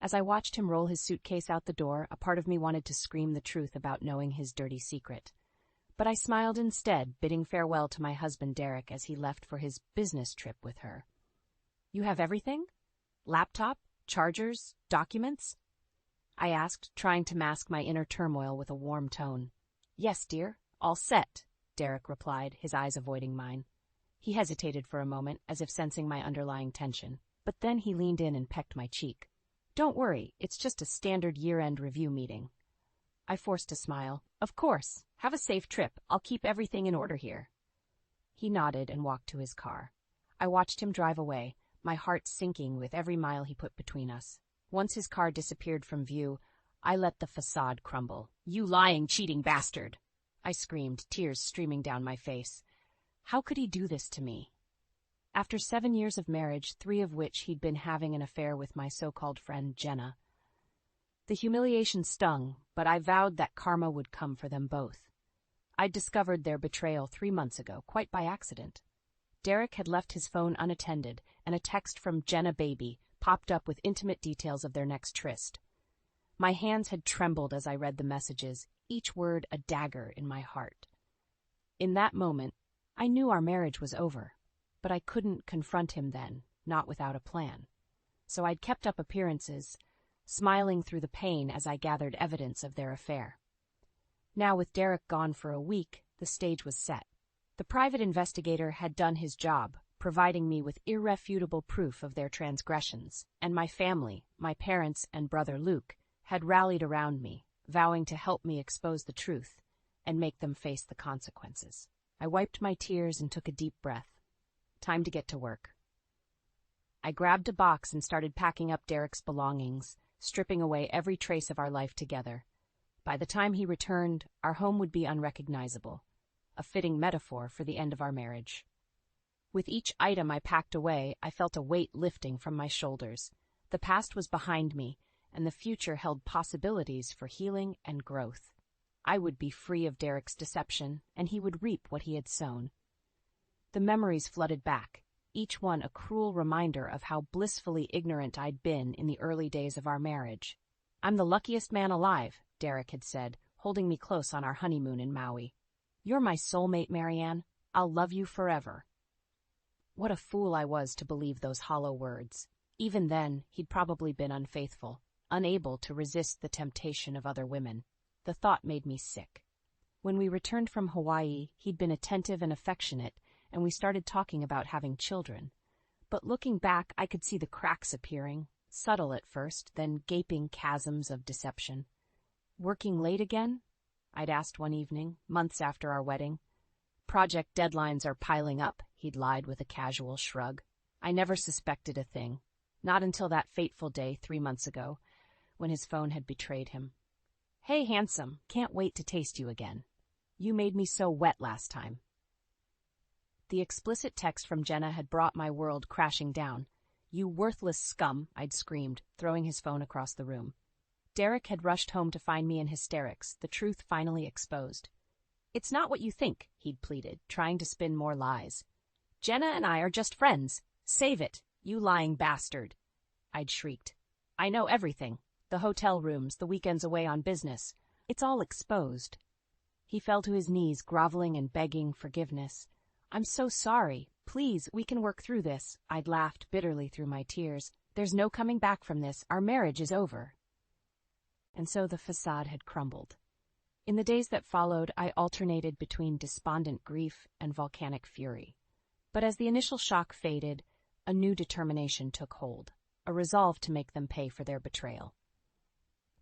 As I watched him roll his suitcase out the door, a part of me wanted to scream the truth about knowing his dirty secret. But I smiled instead, bidding farewell to my husband Derek as he left for his business trip with her. "You have everything? Laptop, chargers, documents?" I asked, trying to mask my inner turmoil with a warm tone. "Yes, dear, all set," Derek replied, his eyes avoiding mine. He hesitated for a moment, as if sensing my underlying tension, but then he leaned in and pecked my cheek. "Don't worry, it's just a standard year-end review meeting." I forced a smile. "Of course. Have a safe trip. I'll keep everything in order here." He nodded and walked to his car. I watched him drive away, my heart sinking with every mile he put between us. Once his car disappeared from view, I let the facade crumble. "You lying, cheating bastard!" I screamed, tears streaming down my face. How could he do this to me? After 7 years of marriage, 3 of which he'd been having an affair with my so-called friend Jenna. The humiliation stung, but I vowed that karma would come for them both. I'd discovered their betrayal 3 months ago, quite by accident. Derek had left his phone unattended, and a text from Jenna Baby popped up with intimate details of their next tryst. My hands had trembled as I read the messages, each word a dagger in my heart. In that moment, I knew our marriage was over, but I couldn't confront him then, not without a plan. So I'd kept up appearances, smiling through the pain as I gathered evidence of their affair. Now, with Derek gone for a week, the stage was set. The private investigator had done his job, providing me with irrefutable proof of their transgressions, and my family, my parents and brother Luke, had rallied around me, vowing to help me expose the truth and make them face the consequences. I wiped my tears and took a deep breath. Time to get to work. I grabbed a box and started packing up Derek's belongings, stripping away every trace of our life together. By the time he returned, our home would be unrecognizable, a fitting metaphor for the end of our marriage. With each item I packed away, I felt a weight lifting from my shoulders. The past was behind me, and the future held possibilities for healing and growth. I would be free of Derek's deception, and he would reap what he had sown. The memories flooded back, each one a cruel reminder of how blissfully ignorant I'd been in the early days of our marriage. "I'm the luckiest man alive," Derek had said, holding me close on our honeymoon in Maui. "You're my soulmate, Marianne. I'll love you forever." What a fool I was to believe those hollow words. Even then, he'd probably been unfaithful, unable to resist the temptation of other women. The thought made me sick. When we returned from Hawaii, he'd been attentive and affectionate, and we started talking about having children. But looking back, I could see the cracks appearing, subtle at first, then gaping chasms of deception. "Working late again?" I'd asked one evening, months after our wedding. "Project deadlines are piling up," he'd lied with a casual shrug. I never suspected a thing, not until that fateful day 3 months ago, when his phone had betrayed him. "Hey, handsome, can't wait to taste you again. You made me so wet last time." The explicit text from Jenna had brought my world crashing down. "You worthless scum," I'd screamed, throwing his phone across the room. Derek had rushed home to find me in hysterics, the truth finally exposed. "It's not what you think," he'd pleaded, trying to spin more lies. "Jenna and I are just friends. Save it, you lying bastard." I'd shrieked. "I know everything. The hotel rooms, the weekends away on business. It's all exposed." He fell to his knees, groveling and begging forgiveness. "I'm so sorry. Please, we can work through this." I'd laughed bitterly through my tears. "There's no coming back from this. Our marriage is over." And so the facade had crumbled. In the days that followed, I alternated between despondent grief and volcanic fury. But as the initial shock faded, a new determination took hold, a resolve to make them pay for their betrayal.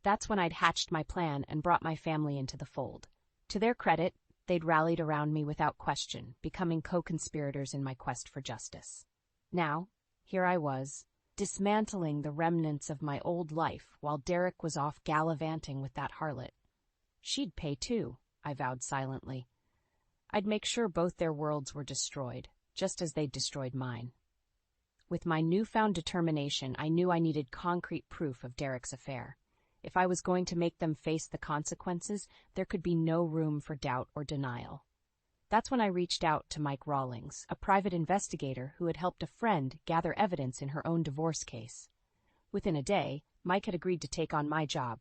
That's when I'd hatched my plan and brought my family into the fold. To their credit, they'd rallied around me without question, becoming co-conspirators in my quest for justice. Now, here I was, dismantling the remnants of my old life while Derek was off gallivanting with that harlot. She'd pay too, I vowed silently. I'd make sure both their worlds were destroyed, just as they'd destroyed mine. With my newfound determination, I knew I needed concrete proof of Derek's affair. If I was going to make them face the consequences, there could be no room for doubt or denial. That's when I reached out to Mike Rawlings, a private investigator who had helped a friend gather evidence in her own divorce case. Within a day, Mike had agreed to take on my job.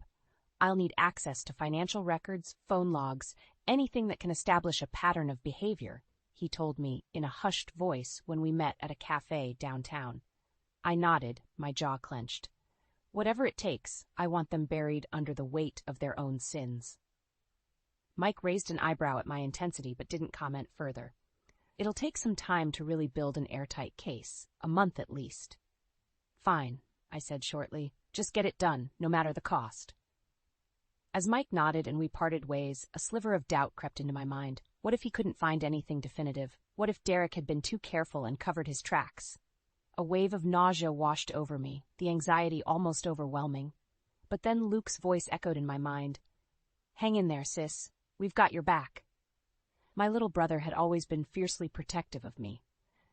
I'll need access to financial records, phone logs, anything that can establish a pattern of behavior, he told me in a hushed voice when we met at a cafe downtown. I nodded, my jaw clenched. Whatever it takes, I want them buried under the weight of their own sins. Mike raised an eyebrow at my intensity but didn't comment further. It'll take some time to really build an airtight case, a month at least. Fine, I said shortly. Just get it done, no matter the cost. As Mike nodded and we parted ways, a sliver of doubt crept into my mind. What if he couldn't find anything definitive? What if Derek had been too careful and covered his tracks? A wave of nausea washed over me, the anxiety almost overwhelming. But then Luke's voice echoed in my mind. Hang in there, sis. We've got your back. My little brother had always been fiercely protective of me.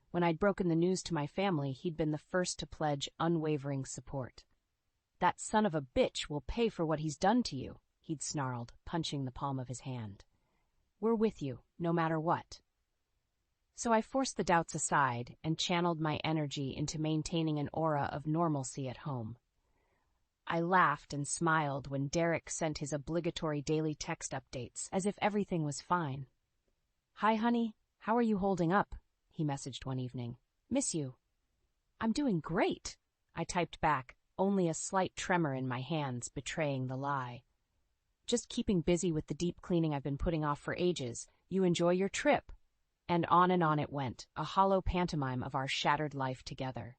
When I'd broken the news to my family, he'd been the first to pledge unwavering support. That son of a bitch will pay for what he's done to you, he'd snarled, punching the palm of his hand. We're with you, no matter what. So I forced the doubts aside and channeled my energy into maintaining an aura of normalcy at home. I laughed and smiled when Derek sent his obligatory daily text updates, as if everything was fine. Hi, honey. How are you holding up? He messaged one evening. Miss you. I'm doing great, I typed back, only a slight tremor in my hands betraying the lie. Just keeping busy with the deep cleaning I've been putting off for ages. You enjoy your trip. And on it went, a hollow pantomime of our shattered life together.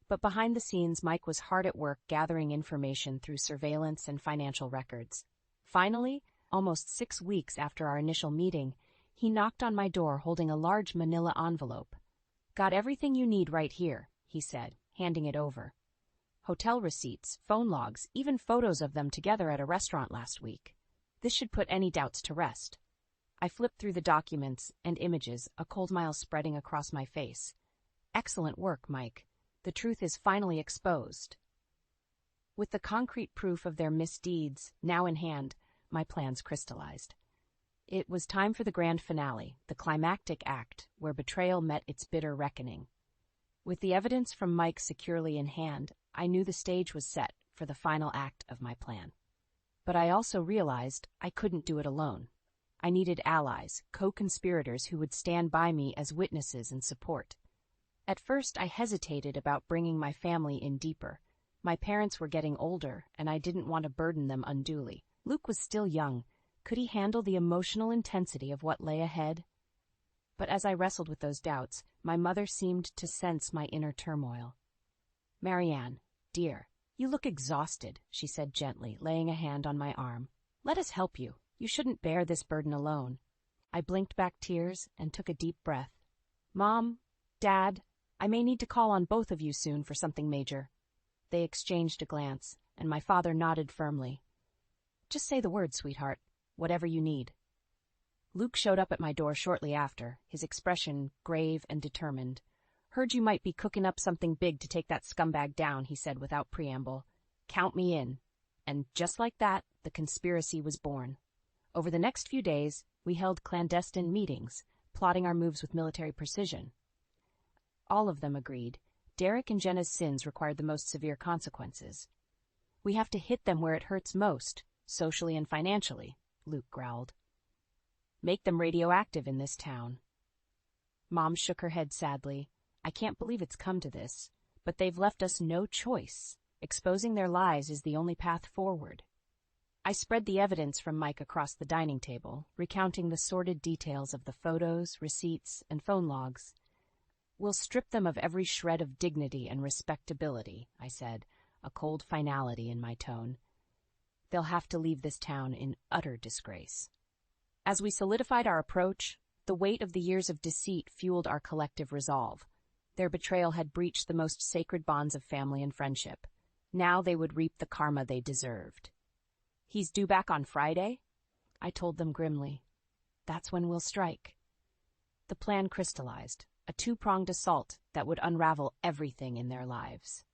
But behind the scenes, Mike was hard at work gathering information through surveillance and financial records. Finally, almost 6 weeks after our initial meeting, he knocked on my door holding a large manila envelope. Got everything you need right here, he said, handing it over. Hotel receipts, phone logs, even photos of them together at a restaurant last week. This should put any doubts to rest. I flipped through the documents and images, a cold smile spreading across my face. Excellent work, Mike. The truth is finally exposed. With the concrete proof of their misdeeds now in hand, my plans crystallized. It was time for the grand finale, the climactic act, where betrayal met its bitter reckoning. With the evidence from Mike securely in hand, I knew the stage was set for the final act of my plan. But I also realized I couldn't do it alone. I needed allies, co-conspirators who would stand by me as witnesses and support. At first, I hesitated about bringing my family in deeper. My parents were getting older, and I didn't want to burden them unduly. Luke was still young. Could he handle the emotional intensity of what lay ahead? But as I wrestled with those doubts, my mother seemed to sense my inner turmoil. Marianne, dear, you look exhausted, she said gently, laying a hand on my arm. Let us help you. You shouldn't bear this burden alone. I blinked back tears and took a deep breath. Mom, Dad, I may need to call on both of you soon for something major. They exchanged a glance, and my father nodded firmly. Just say the word, sweetheart. Whatever you need. Luke showed up at my door shortly after, his expression grave and determined. Heard you might be cooking up something big to take that scumbag down, he said without preamble. Count me in. And just like that, the conspiracy was born. Over the next few days, we held clandestine meetings, plotting our moves with military precision. All of them agreed. Derek and Jenna's sins required the most severe consequences. We have to hit them where it hurts most, socially and financially, Luke growled. Make them radioactive in this town. Mom shook her head sadly. I can't believe it's come to this, but they've left us no choice. Exposing their lies is the only path forward. I spread the evidence from Mike across the dining table, recounting the sordid details of the photos, receipts, and phone logs. We'll strip them of every shred of dignity and respectability, I said, a cold finality in my tone. They'll have to leave this town in utter disgrace. As we solidified our approach, the weight of the years of deceit fueled our collective resolve. Their betrayal had breached the most sacred bonds of family and friendship. Now they would reap the karma they deserved. He's due back on Friday? I told them grimly. That's when we'll strike. The plan crystallized, a two-pronged assault that would unravel everything in their lives.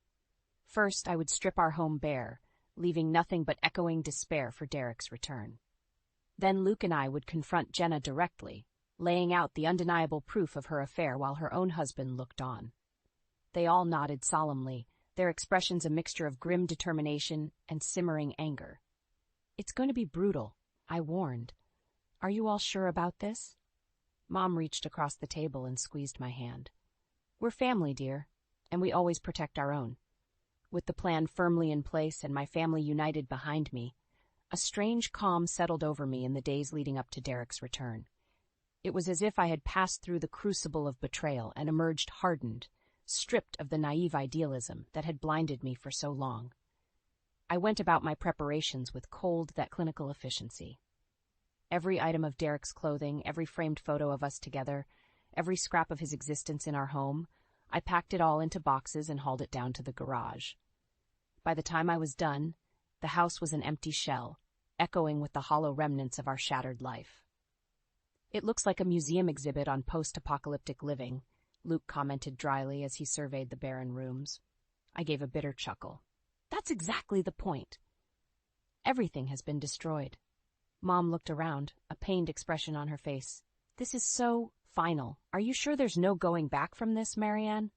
First, I would strip our home bare, leaving nothing but echoing despair for Derek's return. Then Luke and I would confront Jenna directly, laying out the undeniable proof of her affair while her own husband looked on. They all nodded solemnly, their expressions a mixture of grim determination and simmering anger. "It's going to be brutal," I warned. "Are you all sure about this?" Mom reached across the table and squeezed my hand. "We're family, dear, and we always protect our own." With the plan firmly in place and my family united behind me, a strange calm settled over me in the days leading up to Derek's return. It was as if I had passed through the crucible of betrayal and emerged hardened, stripped of the naive idealism that had blinded me for so long. I went about my preparations with cold that clinical efficiency. Every item of Derek's clothing, every framed photo of us together, every scrap of his existence in our home, I packed it all into boxes and hauled it down to the garage. By the time I was done, the house was an empty shell, echoing with the hollow remnants of our shattered life. "It looks like a museum exhibit on post-apocalyptic living," Luke commented dryly as he surveyed the barren rooms. I gave a bitter chuckle. "That's exactly the point. Everything has been destroyed." Mom looked around, a pained expression on her face. "This is so final. Are you sure there's no going back from this, Marianne?"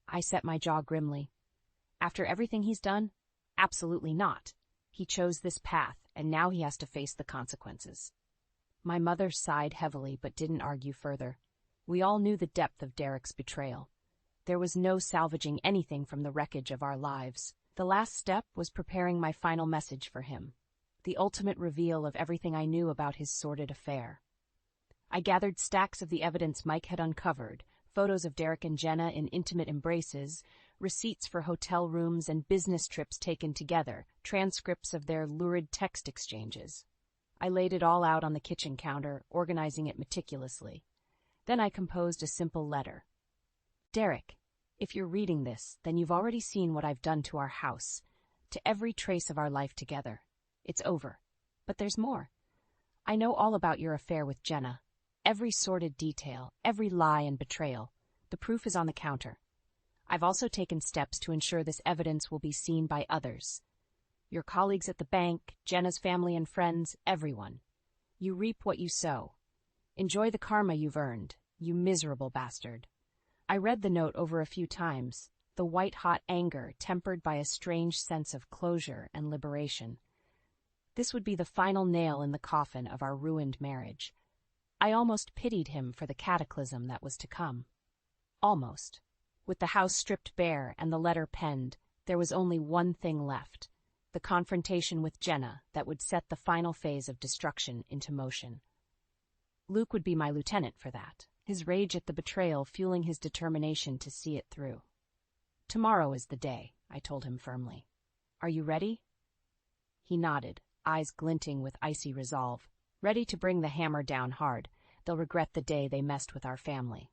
I set my jaw grimly. After everything he's done? Absolutely not. He chose this path, and now he has to face the consequences. My mother sighed heavily but didn't argue further. We all knew the depth of Derek's betrayal. There was no salvaging anything from the wreckage of our lives. The last step was preparing my final message for him, the ultimate reveal of everything I knew about his sordid affair. I gathered stacks of the evidence Mike had uncovered, photos of Derek and Jenna in intimate embraces, receipts for hotel rooms and business trips taken together, transcripts of their lurid text exchanges. I laid it all out on the kitchen counter, organizing it meticulously. Then I composed a simple letter. "Derek, if you're reading this, then you've already seen what I've done to our house, to every trace of our life together. It's over. But there's more. I know all about your affair with Jenna. Every sordid detail, every lie and betrayal. The proof is on the counter. I've also taken steps to ensure this evidence will be seen by others. Your colleagues at the bank, Jenna's family and friends, everyone. You reap what you sow. Enjoy the karma you've earned, you miserable bastard." I read the note over a few times, the white-hot anger tempered by a strange sense of closure and liberation. This would be the final nail in the coffin of our ruined marriage. I almost pitied him for the cataclysm that was to come. Almost. With the house stripped bare and the letter penned, there was only one thing left, the confrontation with Jenna that would set the final phase of destruction into motion. Luke would be my lieutenant for that, his rage at the betrayal fueling his determination to see it through. "Tomorrow is the day," I told him firmly. "Are you ready?" He nodded, eyes glinting with icy resolve, ready to bring the hammer down hard. They'll regret the day they messed with our family.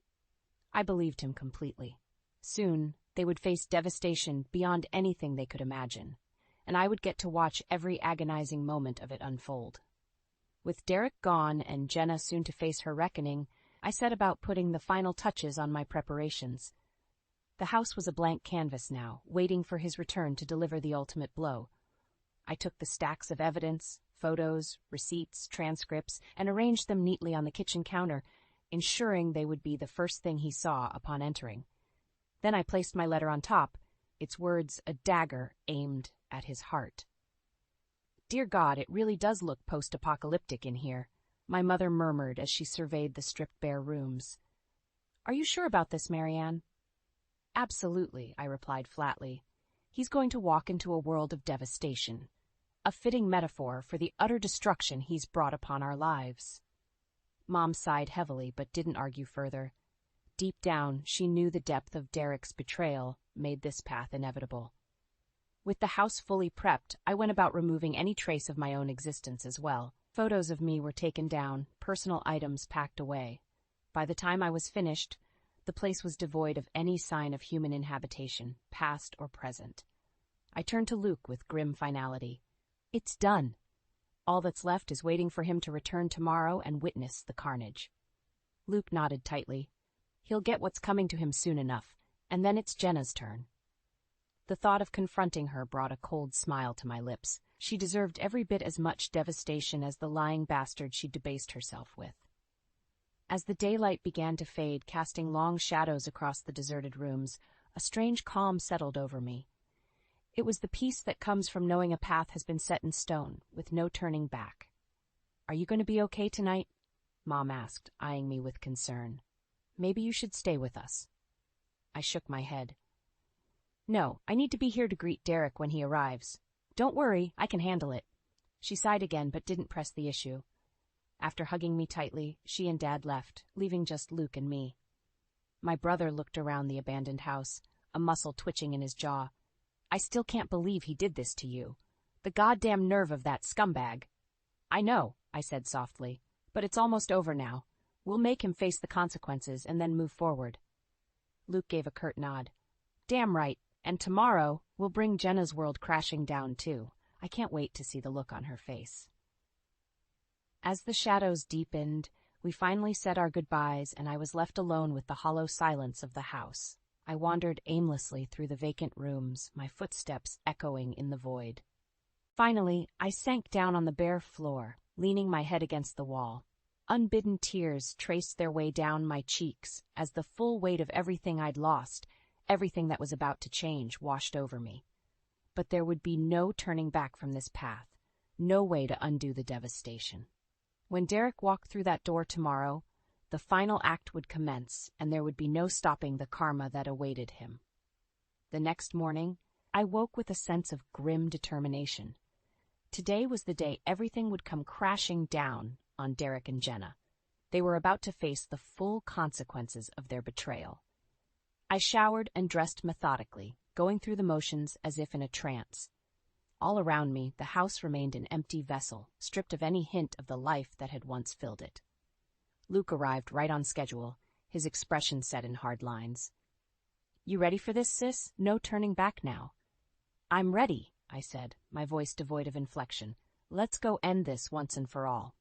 I believed him completely. Soon, they would face devastation beyond anything they could imagine, and I would get to watch every agonizing moment of it unfold. With Derek gone and Jenna soon to face her reckoning, I set about putting the final touches on my preparations. The house was a blank canvas now, waiting for his return to deliver the ultimate blow. I took the stacks of evidence, photos, receipts, transcripts, and arranged them neatly on the kitchen counter, ensuring they would be the first thing he saw upon entering. Then I placed my letter on top, its words a dagger aimed at his heart. "Dear God, it really does look post-apocalyptic in here," my mother murmured as she surveyed the stripped-bare rooms. "Are you sure about this, Marianne?" "Absolutely," I replied flatly. "He's going to walk into a world of devastation, a fitting metaphor for the utter destruction he's brought upon our lives." Mom sighed heavily but didn't argue further. Deep down, she knew the depth of Derek's betrayal made this path inevitable. With the house fully prepped, I went about removing any trace of my own existence as well. Photos of me were taken down, personal items packed away. By the time I was finished, the place was devoid of any sign of human inhabitation, past or present. I turned to Luke with grim finality. "It's done. All that's left is waiting for him to return tomorrow and witness the carnage." Luke nodded tightly. "He'll get what's coming to him soon enough, and then it's Jenna's turn." The thought of confronting her brought a cold smile to my lips. She deserved every bit as much devastation as the lying bastard she'd debased herself with. As the daylight began to fade, casting long shadows across the deserted rooms, A strange calm settled over me. It was the peace that comes from knowing a path has been set in stone, with no turning back. "Are you going to be okay tonight?" Mom asked, eyeing me with concern. "Maybe you should stay with us." I shook my head. "No, I need to be here to greet Derek when he arrives. Don't worry, I can handle it." She sighed again but didn't press the issue. After hugging me tightly, she and Dad left, leaving just Luke and me. My brother looked around the abandoned house, a muscle twitching in his jaw. "I still can't believe he did this to you. The goddamn nerve of that scumbag." "I know," I said softly, "but it's almost over now. We'll make him face the consequences and then move forward." Luke gave a curt nod. "Damn right, and tomorrow we'll bring Jenna's world crashing down too. I can't wait to see the look on her face." As the shadows deepened, we finally said our goodbyes and I was left alone with the hollow silence of the house. I wandered aimlessly through the vacant rooms, my footsteps echoing in the void. Finally, I sank down on the bare floor, leaning my head against the wall. Unbidden tears traced their way down my cheeks as the full weight of everything I'd lost, everything that was about to change, washed over me. But there would be no turning back from this path, no way to undo the devastation. When Derek walked through that door tomorrow, the final act would commence, and there would be no stopping the karma that awaited him. The next morning, I woke with a sense of grim determination. Today was the day everything would come crashing down on Derek and Jenna. They were about to face the full consequences of their betrayal. I showered and dressed methodically, going through the motions as if in a trance. All around me, the house remained an empty vessel, stripped of any hint of the life that had once filled it. Luke arrived right on schedule, his expression set in hard lines. "You ready for this, sis? No turning back now." "I'm ready," I said, my voice devoid of inflection. "Let's go end this once and for all."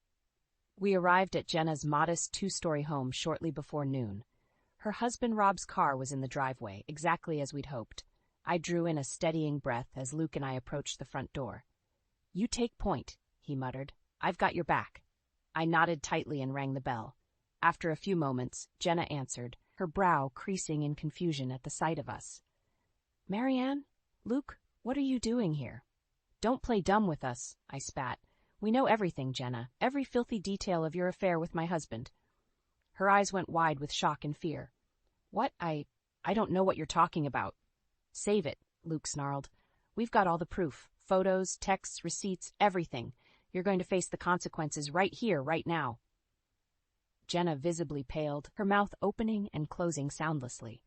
We arrived at Jenna's modest two-story home shortly before noon. Her husband Rob's car was in the driveway, exactly as we'd hoped. I drew in a steadying breath as Luke and I approached the front door. "You take point," he muttered. "I've got your back." I nodded tightly and rang the bell. After a few moments, Jenna answered, her brow creasing in confusion at the sight of us. "Marianne? Luke, what are you doing here?" "Don't play dumb with us," I spat. "We know everything, Jenna, every filthy detail of your affair with my husband." Her eyes went wide with shock and fear. "What? I don't know what you're talking about." "Save it," Luke snarled. "We've got all the proof. Photos, texts, receipts, everything. You're going to face the consequences right here, right now." Jenna visibly paled, her mouth opening and closing soundlessly.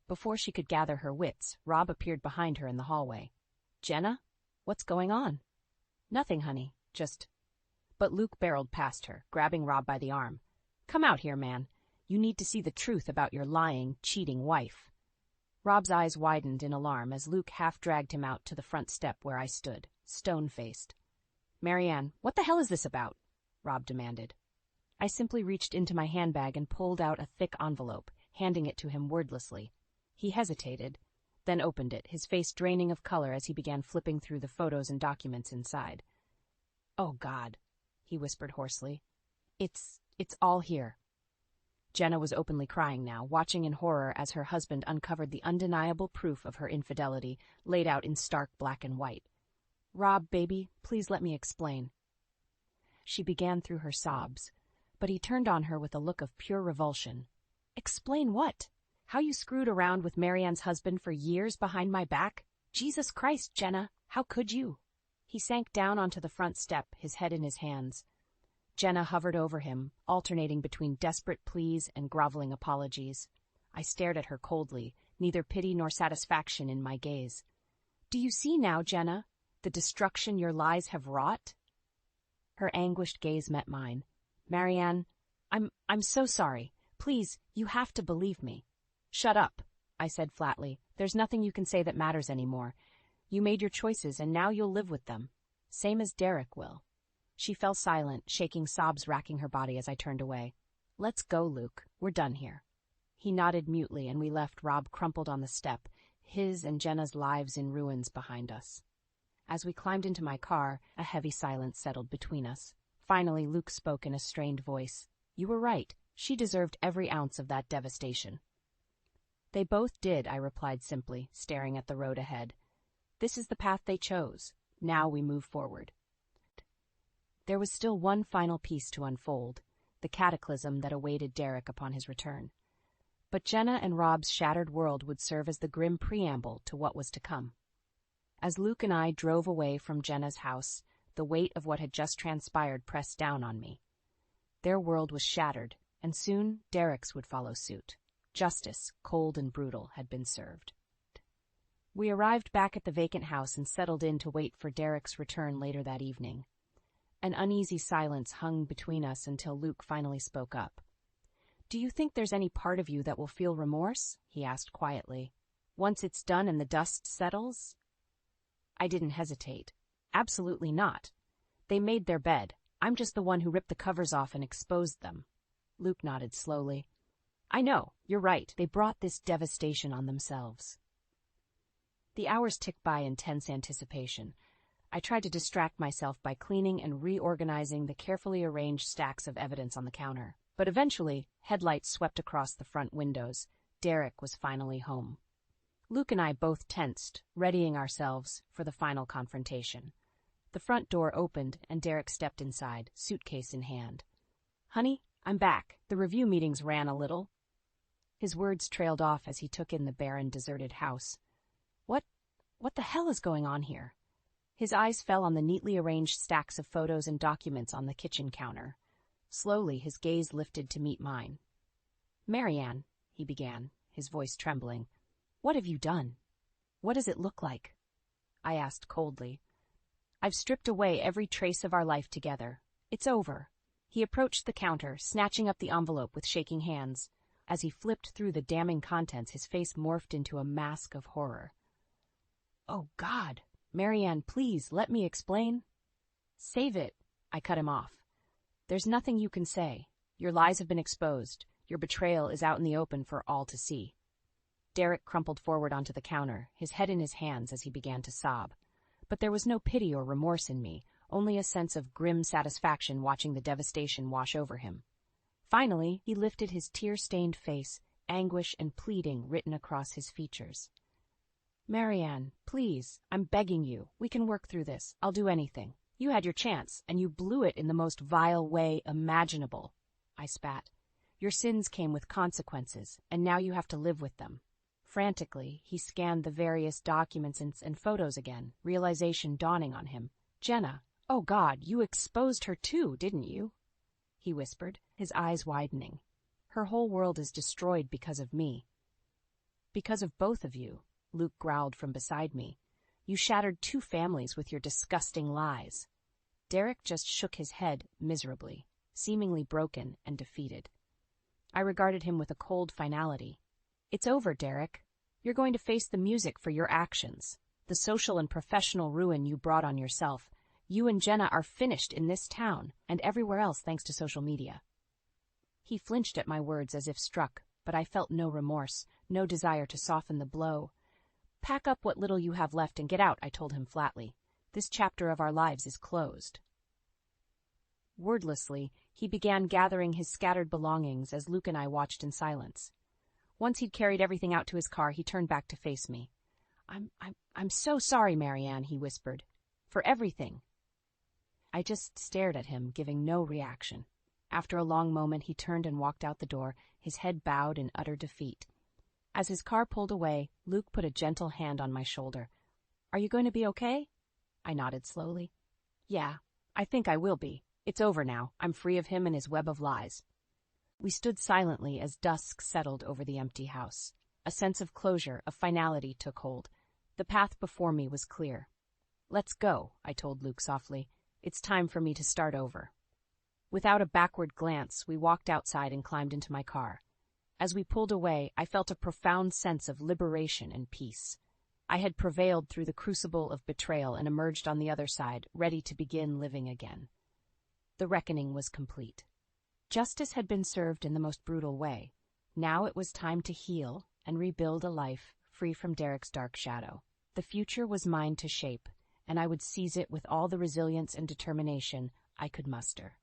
Before she could gather her wits, Rob appeared behind her in the hallway. "Jenna? What's going on?" "Nothing, honey. Just—" But Luke barreled past her, grabbing Rob by the arm. "Come out here, man. You need to see the truth about your lying, cheating wife." Rob's eyes widened in alarm as Luke half-dragged him out to the front step where I stood, stone-faced. "Marianne, what the hell is this about?" Rob demanded. I simply reached into my handbag and pulled out a thick envelope, handing it to him wordlessly. He hesitated, then opened it, his face draining of color as he began flipping through the photos and documents inside. "Oh, God," he whispered hoarsely. It's all here." Jenna was openly crying now, watching in horror as her husband uncovered the undeniable proof of her infidelity, laid out in stark black and white. "Rob, baby, please let me explain." She began through her sobs, but he turned on her with a look of pure revulsion. "Explain what? How you screwed around with Marianne's husband for years behind my back? Jesus Christ, Jenna, how could you?" He sank down onto the front step, his head in his hands. Jenna hovered over him, alternating between desperate pleas and groveling apologies. I stared at her coldly, neither pity nor satisfaction in my gaze. "Do you see now, Jenna, the destruction your lies have wrought?" Her anguished gaze met mine. "Marianne, I'm so sorry. Please, you have to believe me." "Shut up," I said flatly. "There's nothing you can say that matters anymore. You made your choices and now you'll live with them. Same as Derek will." She fell silent, shaking sobs racking her body as I turned away. "Let's go, Luke. We're done here." He nodded mutely and we left Rob crumpled on the step, his and Jenna's lives in ruins behind us. As we climbed into my car, a heavy silence settled between us. Finally, Luke spoke in a strained voice. "You were right. She deserved every ounce of that devastation." They both did, I replied simply, staring at the road ahead. This is the path they chose. Now we move forward. There was still one final piece to unfold, the cataclysm that awaited Derek upon his return. But Jenna and Rob's shattered world would serve as the grim preamble to what was to come. As Luke and I drove away from Jenna's house, the weight of what had just transpired pressed down on me. Their world was shattered, and soon Derek's would follow suit. Justice, cold and brutal, had been served. We arrived back at the vacant house and settled in to wait for Derek's return later that evening. An uneasy silence hung between us until Luke finally spoke up. "Do you think there's any part of you that will feel remorse?" he asked quietly. "Once it's done and the dust settles?" I didn't hesitate. Absolutely not. They made their bed. I'm just the one who ripped the covers off and exposed them. Luke nodded slowly. I know, you're right. They brought this devastation on themselves. The hours ticked by in tense anticipation. I tried to distract myself by cleaning and reorganizing the carefully arranged stacks of evidence on the counter. But eventually, headlights swept across the front windows. Derek was finally home. Luke and I both tensed, readying ourselves for the final confrontation. The front door opened and Derek stepped inside, suitcase in hand. "Honey, I'm back. The review meetings ran a little." His words trailed off as he took in the barren, deserted house. What the hell is going on here? His eyes fell on the neatly arranged stacks of photos and documents on the kitchen counter. Slowly, his gaze lifted to meet mine. "Marianne," he began, his voice trembling, "what have you done? What does it look like?" I asked coldly. "I've stripped away every trace of our life together. It's over." He approached the counter, snatching up the envelope with shaking hands. As he flipped through the damning contents, his face morphed into a mask of horror. "Oh, God! Marianne, please, let me explain." "Save it," I cut him off. "There's nothing you can say. Your lies have been exposed. Your betrayal is out in the open for all to see." Derek crumpled forward onto the counter, his head in his hands as he began to sob. But there was no pity or remorse in me, only a sense of grim satisfaction watching the devastation wash over him. Finally, he lifted his tear-stained face, anguish and pleading written across his features. "Marianne, please, I'm begging you. We can work through this. I'll do anything. You had your chance, and you blew it in the most vile way imaginable." I spat. "Your sins came with consequences, and now you have to live with them." Frantically, he scanned the various documents and photos again, realization dawning on him. "Jenna, oh God, you exposed her too, didn't you?" he whispered, his eyes widening. "Her whole world is destroyed because of me." "Because of both of you," Luke growled from beside me. "You shattered 2 families with your disgusting lies." Derek just shook his head miserably, seemingly broken and defeated. I regarded him with a cold finality. "It's over, Derek. You're going to face the music for your actions, the social and professional ruin you brought on yourself. You and Jenna are finished in this town and everywhere else thanks to social media." He flinched at my words as if struck, but I felt no remorse, no desire to soften the blow. "Pack up what little you have left and get out," I told him flatly. "This chapter of our lives is closed." Wordlessly, he began gathering his scattered belongings as Luke and I watched in silence. Once he'd carried everything out to his car, he turned back to face me. I'm so sorry, Marianne," he whispered. "For everything." I just stared at him, giving no reaction. After a long moment, he turned and walked out the door, his head bowed in utter defeat. As his car pulled away, Luke put a gentle hand on my shoulder. "Are you going to be okay?" I nodded slowly. "Yeah, I think I will be. It's over now. I'm free of him and his web of lies." We stood silently as dusk settled over the empty house. A sense of closure, of finality took hold. The path before me was clear. "Let's go," I told Luke softly. "It's time for me to start over." Without a backward glance, we walked outside and climbed into my car. As we pulled away, I felt a profound sense of liberation and peace. I had prevailed through the crucible of betrayal and emerged on the other side, ready to begin living again. The reckoning was complete. Justice had been served in the most brutal way. Now it was time to heal and rebuild a life free from Derek's dark shadow. The future was mine to shape, and I would seize it with all the resilience and determination I could muster.